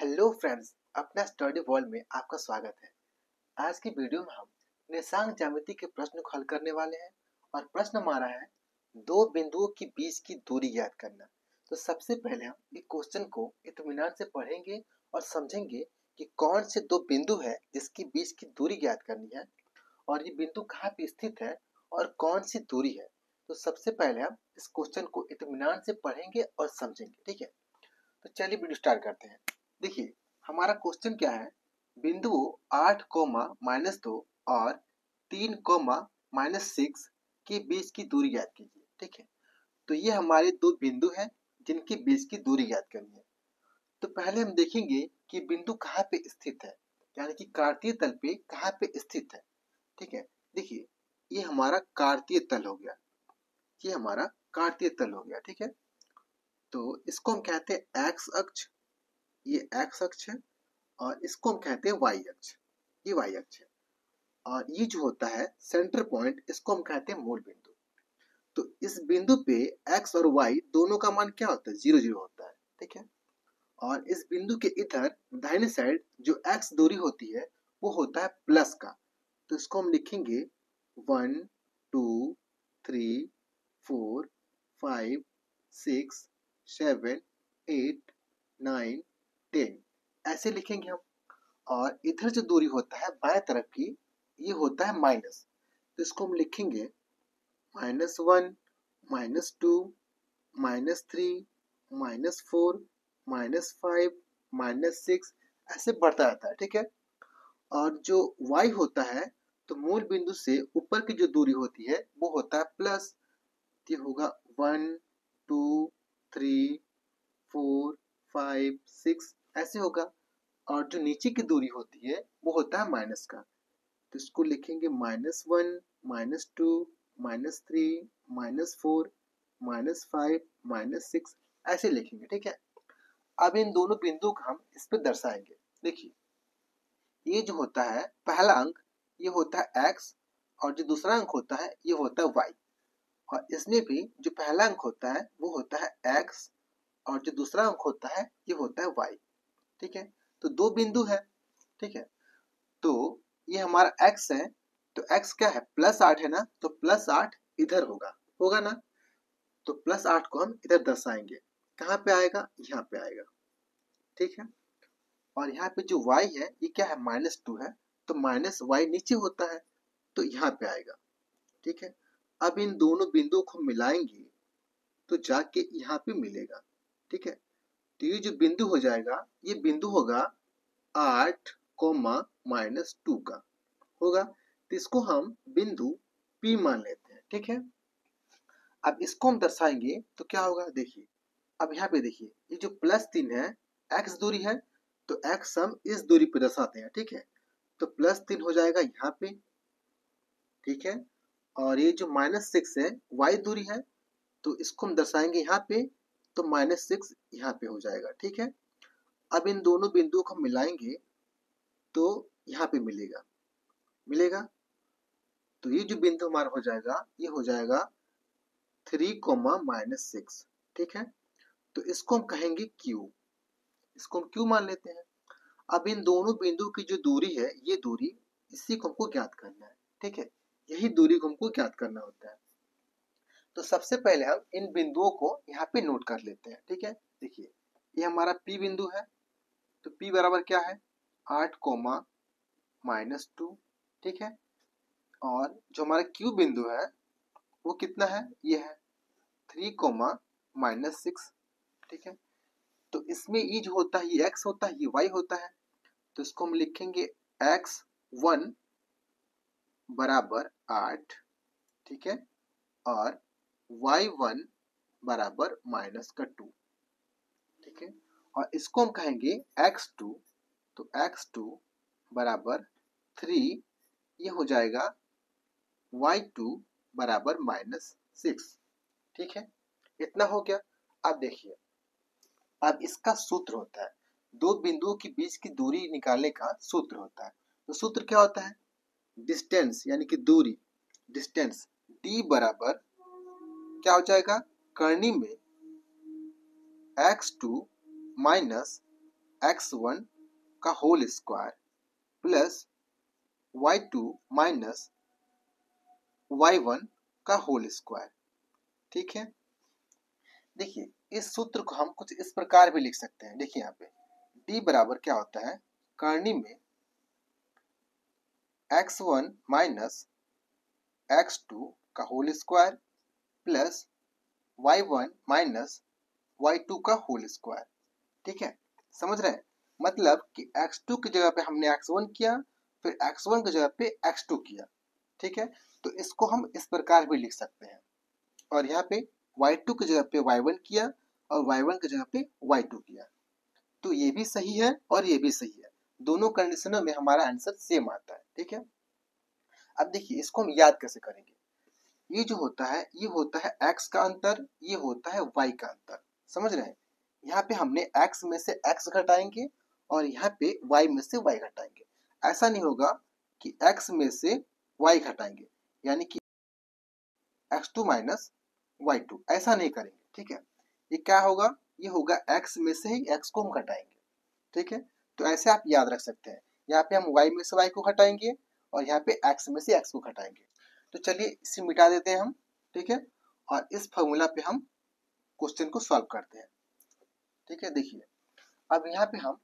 Hello friends, अपना study world में आपका स्वागत है। आज की वीडियो में हम निशांक ज्यामिति के प्रश्न को हल करने वाले हैं और प्रश्न हमारा है दो बिंदुओं के बीच की दूरी ज्ञात करना। तो सबसे पहले हम इस क्वेश्चन को इत्मीनान से पढ़ेंगे और समझेंगे कि कौन से दो बिंदु है जिसके बीच की दूरी ज्ञात करनी है और ये बिंदु कहाँ पे स्थित है और कौन सी दूरी है। तो सबसे पहले हम इस क्वेश्चन को इत्मीनान से पढ़ेंगे और समझेंगे, ठीक है। तो चलिए वीडियो स्टार्ट करते हैं। देखिए हमारा क्वेश्चन क्या है, बिंदु 8, -2 और 3, -6 के बीच की दूरी ज्ञात कीजिए, ठीक है। तो ये हमारे दो बिंदु हैं जिनके बीच की दूरी ज्ञात करनी है। तो पहले हम देखेंगे कि बिंदु कहाँ पे स्थित है, यानी कि कार्तीय तल पे कहाँ पे स्थित है, ठीक है। देखिए ये हमारा कार्तीय तल हो गया, ये हमारा कार्तीय तल हो गया, ठीक है। तो इसको हम कहते हैं एक्स अक्ष, ये एक्स अक्ष है, और इसको हम कहते हैं वाई अक्ष, ये वाई अक्ष है। और ये जो होता है सेंटर पॉइंट, इसको हम कहते हैं मूल बिंदु। तो इस बिंदु पे एक्स और वाई दोनों का मान क्या होता है, 0 0 होता है, ठीक है। और इस बिंदु के इधर दाहिने साइड जो एक्स दूरी होती है वो होता है प्लस का। तो इसको हम लिखेंगे 1 2 3 4 5 6 7 8 9 10 ऐसे लिखेंगे हम। और इधर जो दूरी होता है बाएं तरफ की, ये होता है माइनस। तो इसको हम लिखेंगे -1 -2 -3 -4 -5 -6 ऐसे बढ़ता रहता है, ठीक है। और जो y होता है, तो मूल बिंदु से ऊपर की जो दूरी होती है वो होता है प्लस। ये होगा 1 2 3 4 5 6 ऐसे होगा। और जो नीचे की दूरी होती है वो होता है माइनस का। तो इसको लिखेंगे -1 -2 -3 -4 -5 -6 ऐसे लिखेंगे, ठीक है। अब इन दोनों बिंदुओं को हम इस पे दर्शाएंगे। देखिए ये जो होता है पहला अंक, ये होता है x, और जो दूसरा अंक होता है ये होता है y। और इसमें भी जो पहला अंक होता है वो होता है x, और जो दूसरा अंक होता है ये होता है y, ठीक है। तो दो बिंदु है, ठीक है। तो ये हमारा x है, तो x क्या है, +8 है ना, तो +8 इधर होगा, होगा ना। तो +8 को हम इधर दर्शाएंगे, कहाँ पे आएगा, यहाँ पे आएगा, ठीक है। और यहाँ पे जो y है ये क्या है, -2 है, तो -y नीचे होता है, तो यहाँ पे आएगा, ठीक है। अब इन दोनों बिंदुओं को मिलाएंगे तो जाके यहाँ पे मिलेगा, ठीक है। तो ये जो बिंदु हो जाएगा, ये बिंदु होगा 8, -2 का होगा। तो इसको हम बिंदु P मान लेते हैं, ठीक है। अब इसको हम दर्शाएंगे तो क्या होगा, देखिए अब यहाँ पे देखिए ये जो +3 है, x दूरी है, तो x हम इस दूरी पे दर्शाते हैं, ठीक है। तो +3 हो जाएगा यहाँ पे, ठीक है। और ये जो -6 है y दूरी है, तो इसको हम दर्शाएंगे यहाँ पे, तो -6 यहाँ पे हो जाएगा, ठीक है। अब इन दोनों बिंदुओं को मिलाएंगे तो यहाँ पे मिलेगा, मिलेगा। तो ये जो बिंदु हमारा हो जाएगा, ये हो जाएगा 3, -6, ठीक है। तो इसको हम कहेंगे Q, इसको हम Q मान लेते हैं। अब इन दोनों बिंदुओं की जो दूरी है, ये दूरी, इसी को हमको ज्ञात करना है, ठीक है। यही दूरी को हमको ज्ञात करना होता है। तो सबसे पहले हम इन बिंदुओं को यहाँ पे नोट कर लेते हैं, ठीक है। देखिए ये हमारा P बिंदु है, तो P बराबर क्या है, 8, -2, ठीक है। और जो हमारा Q बिंदु है वो कितना है, ये है 3, -6, ठीक है। तो इसमें ये जो होता है ये x होता है, ये y होता है। तो इसको हम लिखेंगे x1 बराबर 8, ठीक है, और y1 बराबर -2, ठीक है। और इसको हम कहेंगे x2, तो x2 बराबर 3, ये हो जाएगा y2 बराबर -6, ठीक है। इतना हो गया। अब देखिए, अब इसका सूत्र होता है, दो बिंदुओं के बीच की दूरी निकालने का सूत्र होता है। तो सूत्र क्या होता है, डिस्टेंस यानी कि दूरी, डिस्टेंस d बराबर क्या हो जाएगा, करनी में x2 माइनस x1 का whole square plus y2 minus y1 का होल स्क्वायर। ठीक है, देखिए इस सूत्र को हम कुछ इस प्रकार भी लिख सकते हैं। देखिए यहाँ पे d बराबर क्या होता है, करनी में x1 माइनस x2 का whole square plus y1 minus y2 का होल स्क्वायर। ठीक है, समझ रहे हैं, मतलब कि x2 की जगह पे हमने x1 किया, फिर x1 की जगह पे x2 किया। ठीक है, तो इसको हम इस प्रकार भी लिख सकते हैं। और यहाँ पे y2 की जगह पे y1 किया और y1 की जगह पे y2 किया। तो ये भी सही है और ये भी सही है, दोनों कंडीशनों में हमारा आंसर सेम आता है। ठीक है, अब देखिए इसको हम याद कैसे करेंगे। ये जो होता है ये होता है x का अंतर, ये होता है y का अंतर। समझ रहे हैं, यहाँ पे हमने x में से x घटाएंगे और यहाँ पे y में से y घटाएंगे। ऐसा नहीं होगा कि x में से y घटाएंगे यानी कि x2 माइनस y2, ऐसा नहीं करेंगे। ठीक है, ये क्या होगा, ये होगा x में से ही x को हम घटाएंगे। ठीक है, तो ऐसे आप याद रख सकते हैं, यहाँ पे हम y में से y को घटाएंगे और यहाँ पे x में से x को घटाएंगे। तो चलिए इसे मिटा देते हैं हम। ठीक है, और इस फॉर्मूला पे हम क्वेश्चन को सॉल्व करते हैं। ठीक है, देखिए अब यहाँ पे हम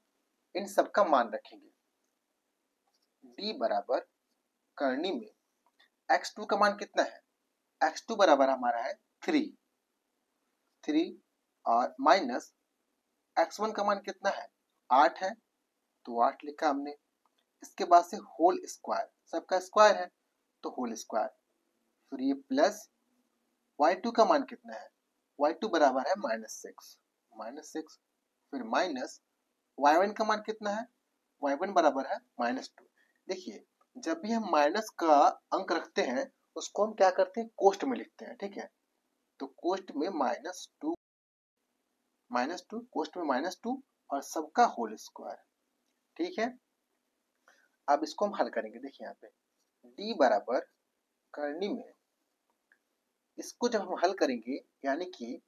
इन सब का मान रखेंगे। d बराबर करनी में x2 का मान कितना है, x2 बराबर हमारा है 3 और माइनस x1 का मान कितना है 8 है, तो 8 लिखा हमने। इसके बाद से होल स्क्वायर, सबका स्क्वायर है तो होल स्क्वायर, फिर ये प्लस y2 का मान कितना है, y2 बराबर है -6, फिर माइनस y1 का मान कितना है, y1 बराबर है -2। देखिए जब भी हम माइनस का अंक रखते हैं उसको हम क्या करते हैं, कोष्ट में लिखते हैं। ठीक है, तो कोष्ट में -2 कोष्ट में -2 और सबका होल स्क्वायर। ठीक है, अब इसको हम हल करेंगे। देखिए यहाँ पे d बराबर करनी में, इसको जब हम हल करेंगे यानी कि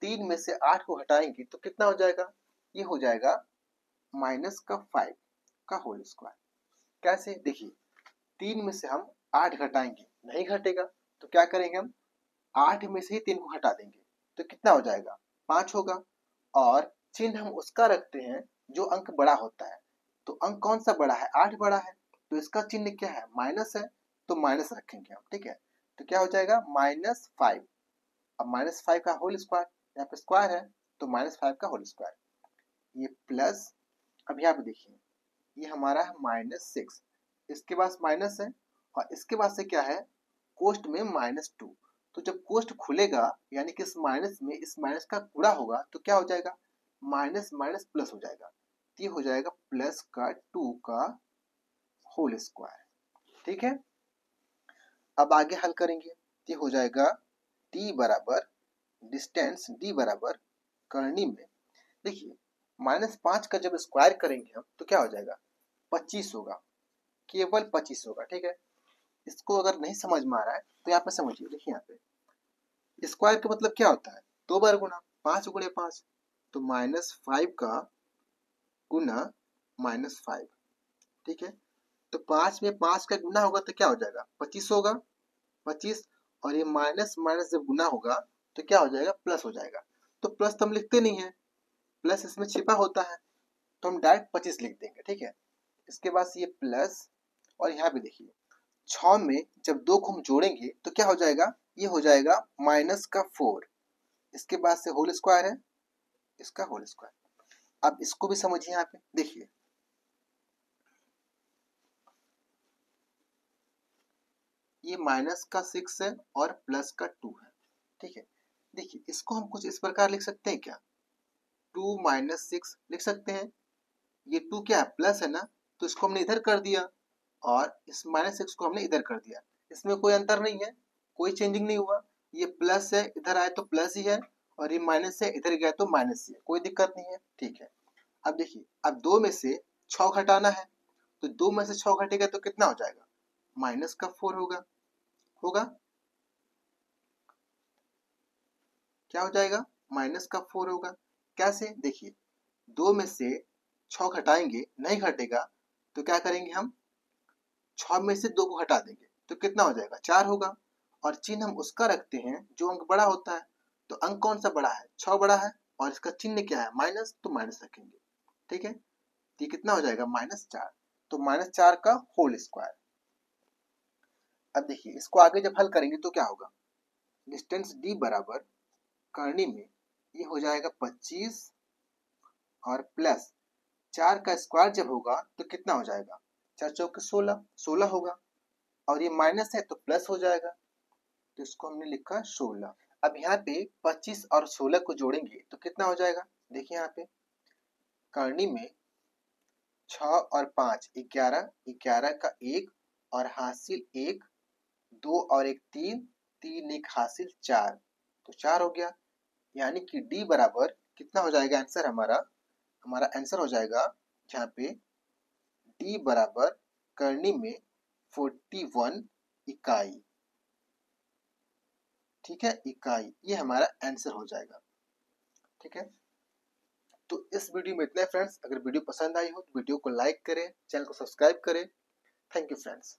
3 में से 8 को हटाएंगे तो कितना हो जाएगा, ये हो जाएगा -5 का होल स्क्वायर। कैसे, देखिए 3 में से हम 8 घटाएंगे, नहीं घटेगा तो क्या करेंगे हम 8 में से ही 3 को हटा देंगे तो कितना हो जाएगा 5 होगा। और चिन्ह हम उसका रखते हैं जो अंक बड़ा होता है, तो अंक कौन सा बड़ा है, 8 बड़ा है, तो इसका चिन्ह क्या है, माइनस है, तो माइनस रखेंगे हम। ठीक है, तो क्या हो जाएगा -5। अब -5 का होल स्क्वायर, यहाँ पे स्क्वायर है तो -5 का होल स्क्वायर, ये प्लस, अब यहाँ पे देखिए ये हमारा है -6, इसके पास माइनस है और इसके बाद से क्या है, कोष्ट में -2। तो जब कोष्ट खुलेगा यानी कि इस माइनस का गुणा होगा तो क्या हो जाएगा, माइनस माइनस प्लस हो जाएगा, ये हो जाएगा प्लस का 2 का होल स्क्वायर। ठीक है, अब आगे हल करेंगे, ये हो जाएगा d बराबर डिस्टेंस, d बराबर करनी में, देखिए -5 का जब स्क्वायर करेंगे हम तो क्या हो जाएगा 25 होगा, केवल 25 होगा। ठीक है, इसको अगर नहीं समझ में आ रहा है तो यहाँ पे समझिए। देखिए यहाँ पे स्क्वायर का मतलब क्या होता है, 2 बार गुना, 5 गुणे 5, तो -5 का गुना -5। ठीक है, तो 5 में 5 का गुना होगा तो क्या हो जाएगा 25 होगा, 25, और ये माइनस माइनस जब गुना होगा तो क्या हो जाएगा, प्लस हो जाएगा। तो प्लस तो हम लिखते नहीं है, प्लस इसमें छिपा होता है तो हम डायरेक्ट 25 लिख देंगे। ठीक है, इसके बाद से ये प्लस, और यहाँ पे देखिए 6 में जब 2 को हम जोड़ेंगे तो क्या हो जाएगा, ये हो जाएगा -4, इसके बाद से होल स्क्वायर है, इसका होल स्क्वायर। अब इसको भी समझिए, यहाँ पे देखिए ये माइनस का 6 है और प्लस का 2 है। ठीक है, देखिए इसको हम कुछ इस प्रकार लिख सकते हैं क्या, 2 - 6 लिख सकते हैं। ये 2 क्या है, प्लस है ना, तो इसको हमने इधर कर दिया और इस -6 को हमने इधर कर दिया, इसमें कोई अंतर नहीं है, कोई चेंजिंग नहीं हुआ। ये प्लस है, इधर आए तो प्लस ही है, और ये माइनस है, इधर गया तो माइनस ही है, कोई दिक्कत नहीं है। ठीक है, अब देखिए अब 2 में से 6 घटाना है, तो 2 में से 6 घटेगा तो कितना हो जाएगा, -4 होगा, क्या हो जाएगा, -4 होगा। कैसे, देखिए 2 में से 6 घटाएंगे, नहीं घटेगा तो क्या करेंगे हम, 6 में से 2 को हटा देंगे तो कितना हो जाएगा, 4 होगा। और चिन्ह हम उसका रखते हैं जो अंक बड़ा होता है। तो अंक कौन सा बड़ा है, 6 बड़ा है, और इसका चिन्ह क्या है, माइनस, तो माइनस रखेंगे। ठीक है, तो ये कितना हो जाएगा, -4। तो -4 का होल स्क्वायर। अब देखिए इसको आगे जब हल करेंगे तो क्या होगा, डिस्टेंस d बराबर करनी में ये हो जाएगा 25 और प्लस 4 का स्क्वायर जब होगा तो कितना हो जाएगा, 4 चौके 16, 16 होगा। और ये माइनस है तो प्लस हो जाएगा, तो इसको हमने लिखा 16। अब यहाँ पे 25 और 16 को जोड़ेंगे तो कितना हो जाएगा, देखिए यहाँ पे करनी में 6 और 5 11, 11 का 1 और हासिल 1, 2 और 1 3, 3 1 हासिल 4, तो 4 हो गया। यानी कि d बराबर कितना हो जाएगा, आंसर हमारा आंसर हो जाएगा यहाँ पे d बराबर करनी में 41 इकाई। ठीक है, इकाई, ये हमारा आंसर हो जाएगा। ठीक है, तो इस वीडियो में इतना है फ्रेंड्स। अगर वीडियो पसंद आई हो तो वीडियो को लाइक करें, चैनल को सब्सक्राइब करें। Thank you friends.